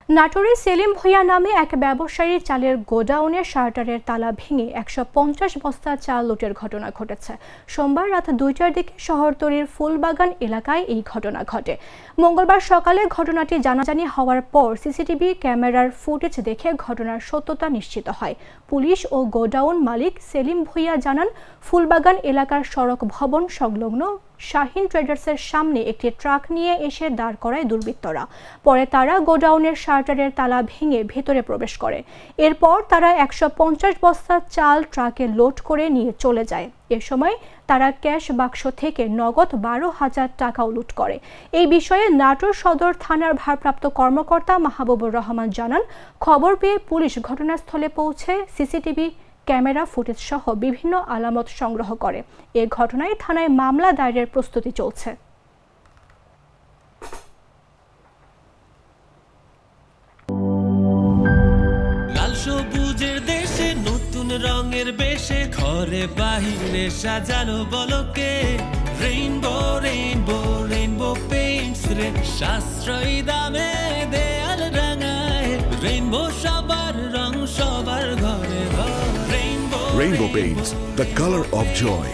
নাটোরে সেলিম ভূঁইয়া নামে এক ব্যবসায়ীর চালের গোডাউনের শাটারের তালা ভেঙে ১৫০ বস্তা চাল লুটের ঘটনা ঘটেছে। সোমবার রাত ২টার দিকে শহরতলির ফুলবাগান এলাকায় এই ঘটনা ঘটে। মঙ্গলবার সকালে ঘটনাটি জানাজানি হওয়ার পর সিসিটিভি ক্যামেরার ফুটেজ দেখে ঘটনার সত্যতা নিশ্চিত হয়। পুলিশ ও গোডাউন মালিক সেলিম ভূঁইয়া জানান, ফুলবাগান এলাকার সড়ক ভবন সংলগ্ন শাহিন ট্রেডার্সের সামনে একটি ট্রাক নিয়ে এসে দাঁড় করায় দুর্বৃত্তরা। পরে তারা গোডাউনের শাটারের তালা ভেঙে ভেতরে প্রবেশ করে। এরপর তারা ১৫০ বস্তা চাল ট্রাকে লোড করে নিয়ে চলে যায়। এ সময় তারা ক্যাশ বাক্স থেকে নগদ ১২,০০০ টাকাও লুট করে। এই বিষয়ে নাটোর সদর থানার ভারপ্রাপ্ত কর্মকর্তা মাহবুবুর রহমান জানান, খবর পেয়ে পুলিশ ঘটনাস্থলে পৌঁছে সিসিটিভি ক্যামেরা ফুটেজ সহ বিভিন্ন আলামত সংগ্রহ করে। এ ঘটনায় থানায় মামলা দায়েরের প্রস্তুতি চলছে। লাল সবুজের দেশে নতুন রঙের বেশে ঘরে বাহিরে সাজানো বলকে রেইনবো রেইনবো রেইনবো পেইন্টস রে সাশ্রয়ী দামে দেয়াল রাঙায় রেইনবো সবার রং সবার ঘরে ঘরে Rainbow Paints, the color of joy.